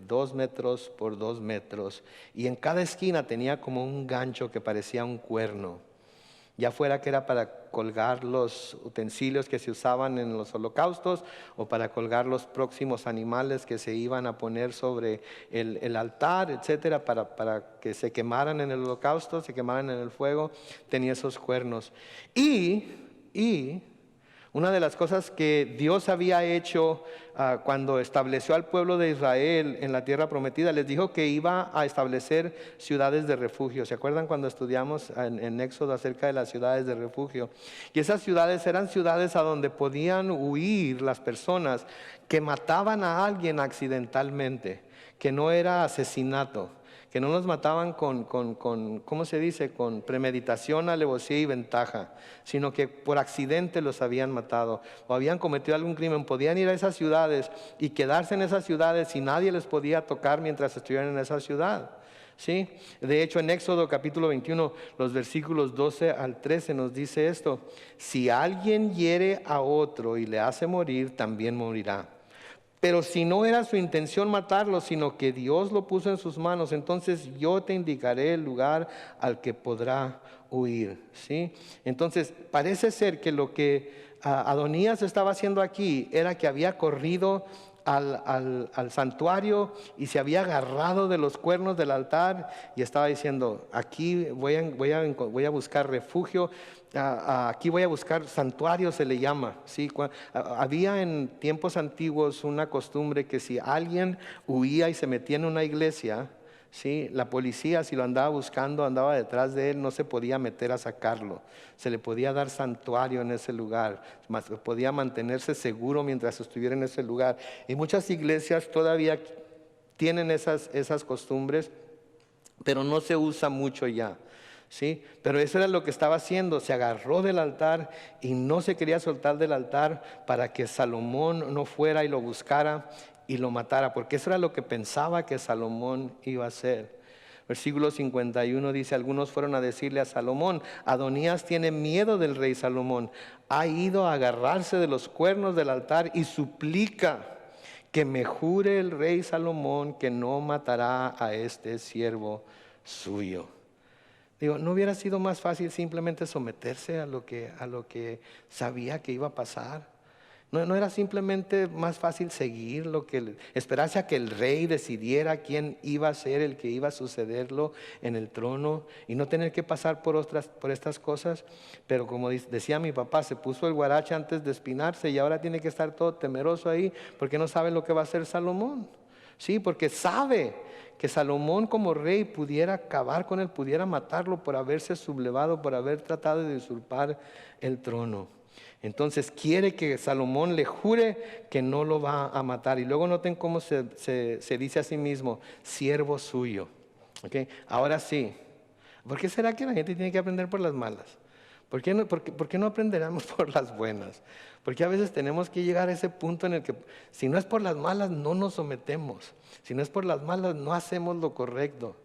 2 metros por 2 metros, y en cada esquina tenía como un gancho que parecía un cuerno, ya fuera que era para colgar los utensilios que se usaban en los holocaustos o para colgar los próximos animales que se iban a poner sobre el altar, etcétera, para que se quemaran en el holocausto, se quemaran en el fuego, tenía esos cuernos. Y una de las cosas que Dios había hecho cuando estableció al pueblo de Israel en la tierra prometida, les dijo que iba a establecer ciudades de refugio. ¿Se acuerdan cuando estudiamos en Éxodo acerca de las ciudades de refugio? Y esas ciudades eran ciudades a donde podían huir las personas que mataban a alguien accidentalmente, que no era asesinato, que no los mataban con ¿cómo se dice? Con premeditación, alevosía y ventaja, sino que por accidente los habían matado o habían cometido algún crimen. Podían ir a esas ciudades y quedarse en esas ciudades y nadie les podía tocar mientras estuvieran en esa ciudad. ¿Sí? De hecho, en Éxodo capítulo 21, los versículos 12 al 13 nos dice esto: si alguien hiere a otro y le hace morir, también morirá. Pero si no era su intención matarlo, sino que Dios lo puso en sus manos, entonces yo te indicaré el lugar al que podrá huir, ¿sí? Entonces, parece ser que lo que Adonías estaba haciendo aquí era que había corrido al santuario y se había agarrado de los cuernos del altar y estaba diciendo, aquí voy a buscar refugio, aquí voy a buscar santuario, se le llama, ¿sí? Había en tiempos antiguos una costumbre que si alguien huía y se metía en una iglesia, ¿sí? La policía, si lo andaba buscando, andaba detrás de él, no se podía meter a sacarlo. Se le podía dar santuario en ese lugar, podía mantenerse seguro mientras estuviera en ese lugar. Y muchas iglesias todavía tienen esas costumbres, pero no se usa mucho ya. ¿Sí? Pero eso era lo que estaba haciendo, se agarró del altar y no se quería soltar del altar para que Salomón no fuera y lo buscara y lo matara, porque eso era lo que pensaba que Salomón iba a hacer. Versículo 51 dice, algunos fueron a decirle a Salomón, Adonías tiene miedo del rey Salomón, ha ido a agarrarse de los cuernos del altar y suplica que me jure el rey Salomón que no matará a este siervo suyo. Digo, ¿no hubiera sido más fácil simplemente someterse a lo que sabía que iba a pasar? ¿No era simplemente más fácil seguir esperarse a que el rey decidiera quién iba a ser el que iba a sucederlo en el trono y no tener que pasar por estas cosas? Pero como decía mi papá, se puso el guarache antes de espinarse y ahora tiene que estar todo temeroso ahí porque no sabe lo que va a hacer Salomón. Sí, porque sabe que Salomón como rey pudiera acabar con él, pudiera matarlo por haberse sublevado, por haber tratado de usurpar el trono. Entonces quiere que Salomón le jure que no lo va a matar. Y luego noten cómo se dice a sí mismo, siervo suyo. ¿Okay? Ahora sí, ¿por qué será que la gente tiene que aprender por las malas? ¿Por qué no aprenderemos por las buenas? Porque a veces tenemos que llegar a ese punto en el que si no es por las malas no nos sometemos. Si no es por las malas no hacemos lo correcto.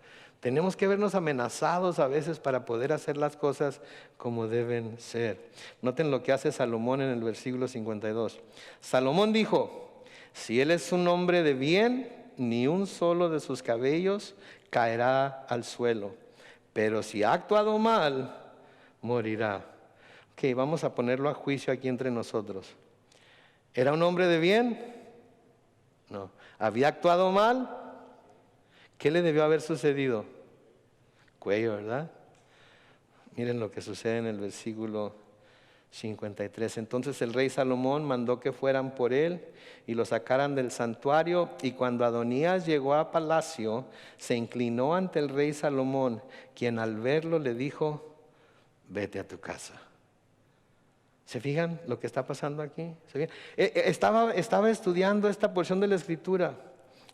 Tenemos que vernos amenazados a veces para poder hacer las cosas como deben ser. Noten lo que hace Salomón en el versículo 52. Salomón dijo, si él es un hombre de bien, ni un solo de sus cabellos caerá al suelo. Pero si ha actuado mal, morirá. Ok, vamos a ponerlo a juicio aquí entre nosotros. ¿Era un hombre de bien? No. ¿Había actuado mal? ¿Qué le debió haber sucedido? Cuello, ¿verdad? Miren lo que sucede en el versículo 53. Entonces el rey Salomón mandó que fueran por él y lo sacaran del santuario, y cuando Adonías llegó a palacio, se inclinó ante el rey Salomón, quien al verlo le dijo, vete a tu casa. ¿Se fijan lo que está pasando aquí? Estaba estudiando esta porción de la Escritura,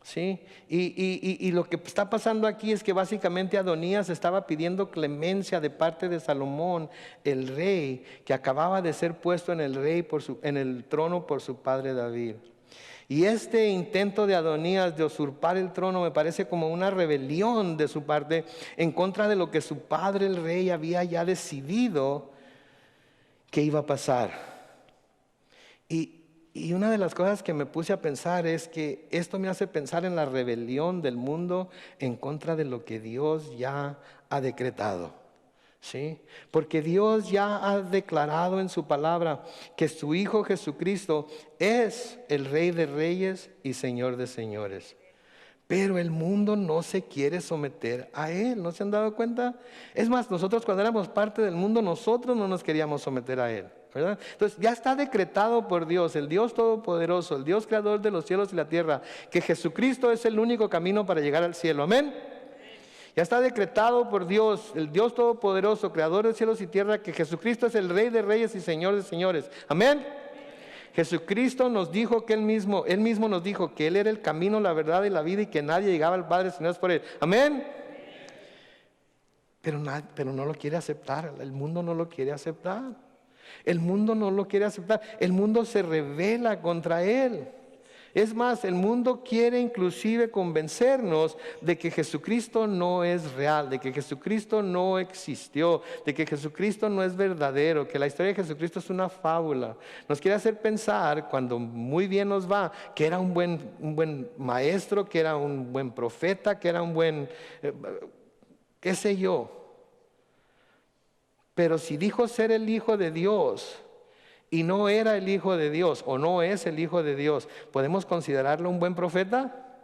¿sí? Y lo que está pasando aquí es que básicamente Adonías estaba pidiendo clemencia de parte de Salomón, el rey, que acababa de ser puesto en el trono por su padre David. Y este intento de Adonías de usurpar el trono me parece como una rebelión de su parte en contra de lo que su padre el rey había ya decidido que iba a pasar. Y una de las cosas que me puse a pensar es que esto me hace pensar en la rebelión del mundo en contra de lo que Dios ya ha decretado. ¿Sí? Porque Dios ya ha declarado en su palabra que su Hijo Jesucristo es el Rey de Reyes y Señor de Señores. Pero el mundo no se quiere someter a Él. ¿No se han dado cuenta? Es más, nosotros cuando éramos parte del mundo, nosotros no nos queríamos someter a Él, ¿verdad? Entonces ya está decretado por Dios, el Dios Todopoderoso, el Dios Creador de los cielos y la tierra, que Jesucristo es el único camino para llegar al cielo. Amén. Ya está decretado por Dios, el Dios Todopoderoso, Creador de cielos y tierra, que Jesucristo es el Rey de Reyes y Señor de Señores. Amén. Jesucristo nos dijo que Él mismo nos dijo que Él era el camino, la verdad y la vida, y que nadie llegaba al Padre si no es por Él. Amén. Pero no lo quiere aceptar, el mundo no lo quiere aceptar. El mundo no lo quiere aceptar, el mundo se rebela contra Él. Es más, el mundo quiere inclusive convencernos de que Jesucristo no es real, de que Jesucristo no existió, de que Jesucristo no es verdadero, que la historia de Jesucristo es una fábula. Nos quiere hacer pensar, cuando muy bien nos va, que era un buen maestro, que era un buen profeta, que era un buen, qué sé yo. Pero si dijo ser el Hijo de Dios y no era el Hijo de Dios o no es el Hijo de Dios, ¿podemos considerarlo un buen profeta?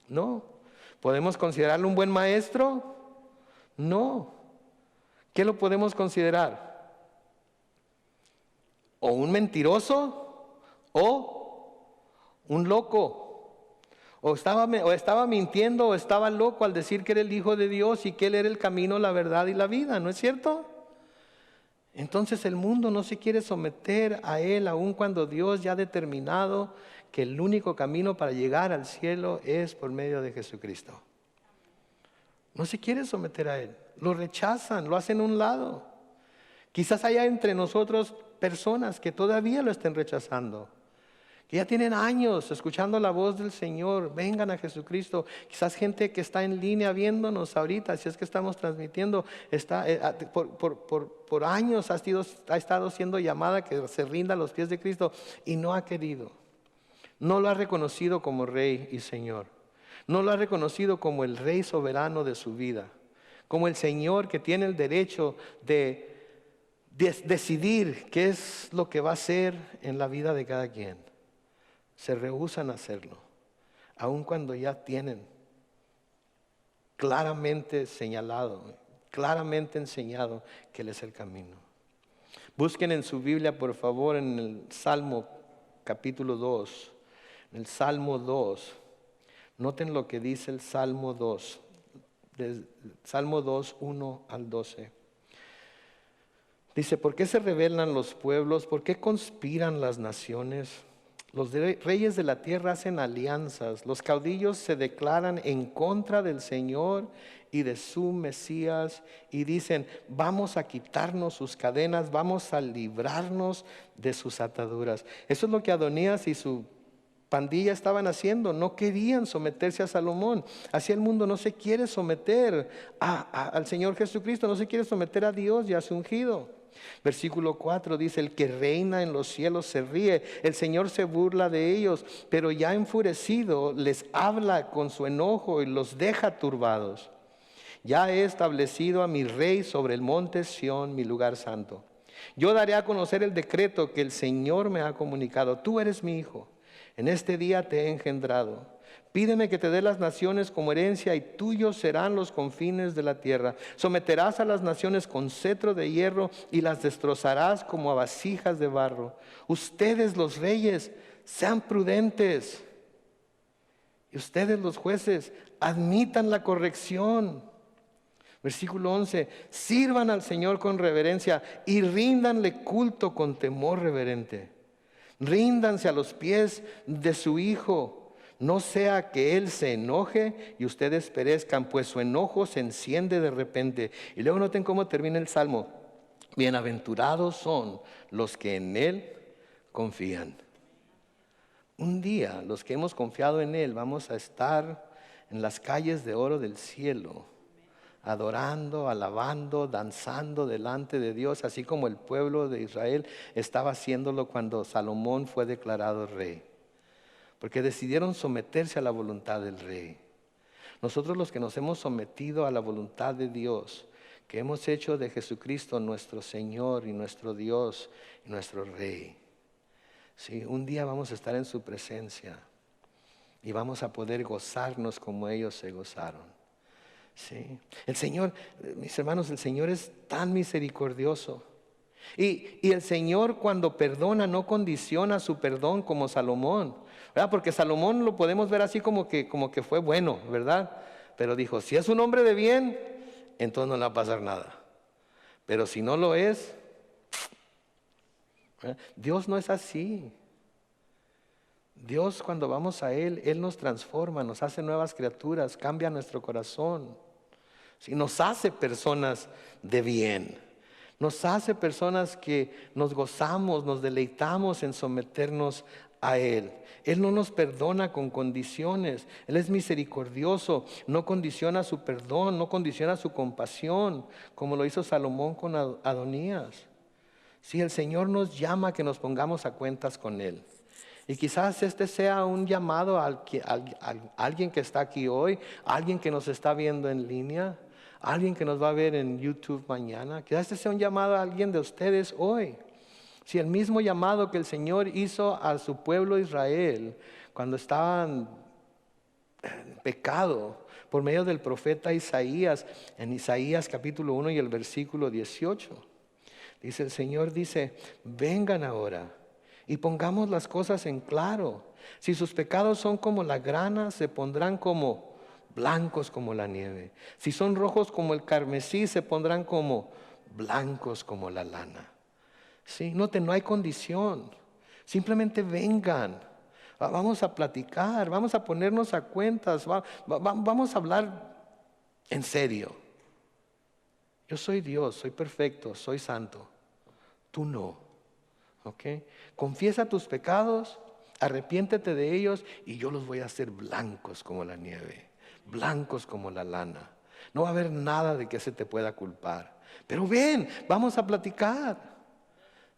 No. ¿Podemos considerarlo un buen maestro? No. ¿Qué lo podemos considerar? ¿O un mentiroso? ¿O un loco? ¿O estaba mintiendo o estaba loco al decir que era el Hijo de Dios y que Él era el camino, la verdad y la vida? ¿No es cierto? Entonces el mundo no se quiere someter a Él, aun cuando Dios ya ha determinado que el único camino para llegar al cielo es por medio de Jesucristo. No se quiere someter a Él, lo rechazan, lo hacen a un lado. Quizás haya entre nosotros personas que todavía lo estén rechazando, que ya tienen años escuchando la voz del Señor. Vengan a Jesucristo. Quizás gente que está en línea viéndonos ahorita, si es que estamos transmitiendo, por años ha estado siendo llamada que se rinda a los pies de Cristo y no ha querido. No lo ha reconocido como Rey y Señor. No lo ha reconocido como el Rey soberano de su vida, como el Señor que tiene el derecho de decidir qué es lo que va a hacer en la vida de cada quien. Se rehúsan a hacerlo, aun cuando ya tienen claramente señalado, claramente enseñado que Él es el camino. Busquen en su Biblia, por favor, en el Salmo capítulo 2, en el Salmo 2, noten lo que dice el Salmo 2, Salmo 2, 1 al 12. Dice: ¿por qué se rebelan los pueblos? ¿Por qué conspiran las naciones? Los reyes de la tierra hacen alianzas, los caudillos se declaran en contra del Señor y de su Mesías y dicen: vamos a quitarnos sus cadenas, vamos a librarnos de sus ataduras. Eso es lo que Adonías y su pandilla estaban haciendo. No querían someterse a Salomón. Así el mundo no se quiere someter al Señor Jesucristo, no se quiere someter a Dios y a su ungido. Versículo 4 dice: el que reina en los cielos se ríe, el Señor se burla de ellos, pero ya enfurecido les habla con su enojo y los deja turbados. Ya he establecido a mi rey sobre el monte Sión, mi lugar santo. Yo daré a conocer el decreto que el Señor me ha comunicado. Tú eres mi hijo, en este día te he engendrado. Pídeme que te dé las naciones como herencia y tuyos serán los confines de la tierra. Someterás a las naciones con cetro de hierro y las destrozarás como a vasijas de barro. Ustedes los reyes, sean prudentes. Y ustedes los jueces, admitan la corrección. Versículo 11, sirvan al Señor con reverencia y ríndanle culto con temor reverente. Ríndanse a los pies de su Hijo. No sea que Él se enoje y ustedes perezcan, pues su enojo se enciende de repente. Y luego noten cómo termina el Salmo: bienaventurados son los que en Él confían. Un día los que hemos confiado en Él vamos a estar en las calles de oro del cielo, adorando, alabando, danzando delante de Dios, así como el pueblo de Israel estaba haciéndolo cuando Salomón fue declarado rey. Porque decidieron someterse a la voluntad del Rey. Nosotros los que nos hemos sometido a la voluntad de Dios, que hemos hecho de Jesucristo nuestro Señor y nuestro Dios y nuestro Rey, ¿sí? Un día vamos a estar en su presencia y vamos a poder gozarnos como ellos se gozaron. ¿Sí? El Señor, mis hermanos, el Señor es tan misericordioso. Y el Señor, cuando perdona, no condiciona su perdón como Salomón, ¿verdad? Porque Salomón lo podemos ver así como que fue bueno, ¿verdad? Pero dijo: si es un hombre de bien, entonces no le va a pasar nada. Pero si no lo es, ¿verdad? Dios no es así. Dios, cuando vamos a Él, Él nos transforma, nos hace nuevas criaturas, cambia nuestro corazón, ¿sí? Nos hace personas de bien. Nos hace personas que nos gozamos, nos deleitamos en someternos a Él. Él no nos perdona con condiciones. Él es misericordioso, no condiciona su perdón, no condiciona su compasión, como lo hizo Salomón con Adonías. Sí, el Señor nos llama a que nos pongamos a cuentas con Él. Y quizás este sea un llamado a alguien que está aquí hoy, a alguien que nos está viendo en línea, alguien que nos va a ver en YouTube mañana. Quizás este sea un llamado a alguien de ustedes hoy. Si el mismo llamado que el Señor hizo a su pueblo Israel cuando estaban en pecado por medio del profeta Isaías, en Isaías capítulo 1 y el versículo 18. Dice el Señor, vengan ahora y pongamos las cosas en claro. Si sus pecados son como la grana, se pondrán como blancos como la nieve. Si son rojos como el carmesí, se pondrán como blancos como la lana. Sí, noten, no hay condición. Simplemente vengan. Vamos a platicar, vamos a ponernos a cuentas, vamos a hablar en serio. Yo soy Dios, soy perfecto, soy santo. Tú no. ¿Ok? Confiesa tus pecados, arrepiéntete de ellos y yo los voy a hacer blancos como la nieve, blancos como la lana. No va a haber nada de que se te pueda culpar. Pero ven, vamos a platicar.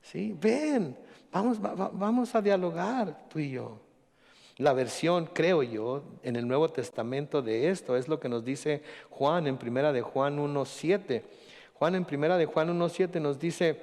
¿Sí? Ven, vamos a dialogar tú y yo. La versión, creo yo, en el Nuevo Testamento de esto es lo que nos dice Juan en Primera de Juan 1:7. Juan en Primera de Juan 1:7 nos dice: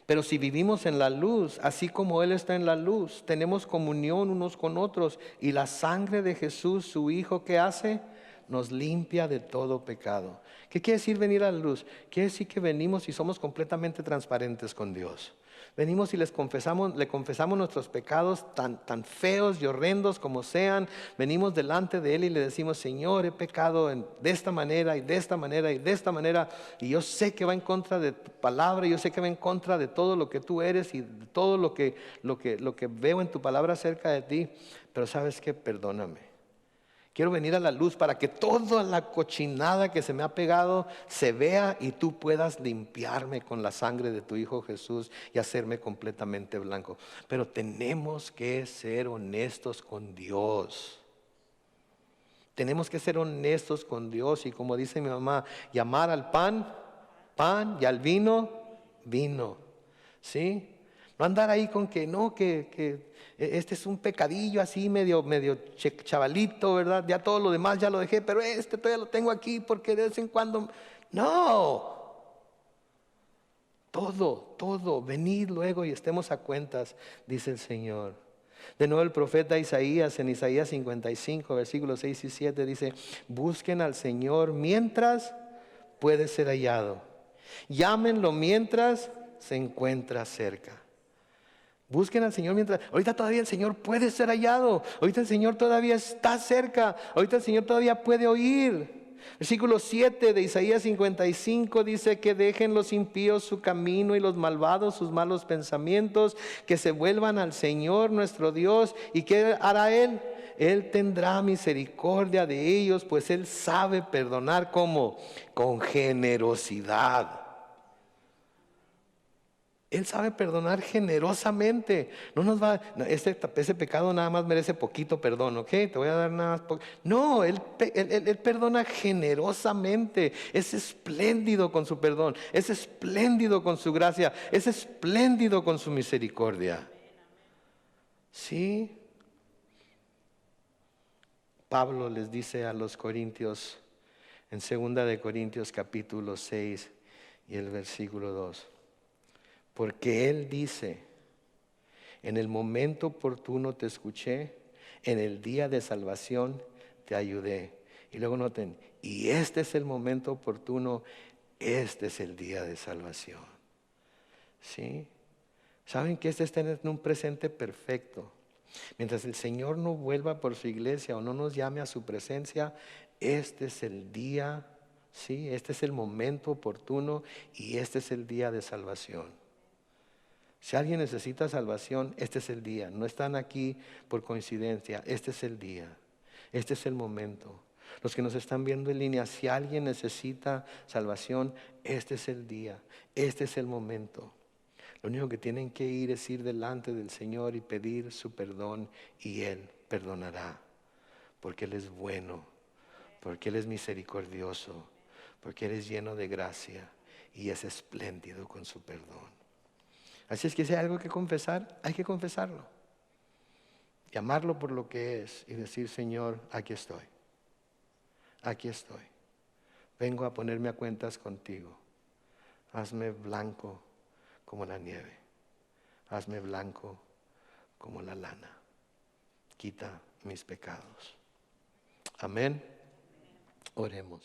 pero si vivimos en la luz, así como Él está en la luz, tenemos comunión unos con otros, y la sangre de Jesús, su Hijo, ¿qué hace? Nos limpia de todo pecado. ¿Qué quiere decir venir a la luz? Quiere decir que venimos y somos completamente transparentes con Dios. Venimos y le confesamos nuestros pecados tan feos y horrendos como sean. Venimos delante de Él y le decimos: Señor, he pecado de esta manera y de esta manera y de esta manera. Y yo sé que va en contra de tu palabra, yo sé que va en contra de todo lo que tú eres y de todo lo que veo en tu palabra acerca de ti. Pero ¿sabes qué? Perdóname. Quiero venir a la luz para que toda la cochinada que se me ha pegado se vea y tú puedas limpiarme con la sangre de tu Hijo Jesús y hacerme completamente blanco. Pero tenemos que ser honestos con Dios. Tenemos que ser honestos con Dios y, como dice mi mamá, llamar al pan, pan, y al vino, vino. ¿Sí? No andar ahí con que no, que este es un pecadillo así medio chavalito, ¿verdad? Ya todo lo demás ya lo dejé, pero este todavía lo tengo aquí porque de vez en cuando. No. Todo, venid luego y estemos a cuentas, dice el Señor. De nuevo el profeta Isaías, en Isaías 55, versículos 6 y 7, dice: busquen al Señor mientras puede ser hallado. Llámenlo mientras se encuentra cerca. Busquen al Señor mientras. Ahorita todavía el Señor puede ser hallado. Ahorita el Señor todavía está cerca. Ahorita el Señor todavía puede oír. Versículo 7 de Isaías 55 dice: que dejen los impíos su camino y los malvados sus malos pensamientos, que se vuelvan al Señor nuestro Dios. ¿Y qué hará Él? Él tendrá misericordia de ellos, pues Él sabe perdonar. ¿Cómo? Con generosidad. Él sabe perdonar generosamente. Ese pecado nada más merece poquito perdón, ¿ok? Te voy a dar nada más. No, él perdona generosamente. Es espléndido con su perdón. Es espléndido con su gracia. Es espléndido con su misericordia. ¿Sí? Pablo les dice a los corintios en 2 de Corintios capítulo 6 y el versículo 2. Porque Él dice: en el momento oportuno te escuché, en el día de salvación te ayudé. Y luego noten: y este es el momento oportuno, este es el día de salvación. ¿Sí? ¿Saben que este está en un presente perfecto? Mientras el Señor no vuelva por su iglesia o no nos llame a su presencia, este es el día, ¿sí? Este es el momento oportuno y este es el día de salvación. Si alguien necesita salvación, este es el día. No están aquí por coincidencia. Este es el día. Este es el momento. Los que nos están viendo en línea, si alguien necesita salvación, este es el día. Este es el momento. Lo único que tienen que ir es ir delante del Señor y pedir su perdón, y Él perdonará. Porque Él es bueno, porque Él es misericordioso, porque Él es lleno de gracia y es espléndido con su perdón. Así es que si hay algo que confesar, hay que confesarlo. Llamarlo por lo que es y decir: Señor, aquí estoy. Aquí estoy. vengo a ponerme a cuentas contigo. Hazme blanco como la nieve. Hazme blanco como la lana. Quita mis pecados. Amén. Oremos.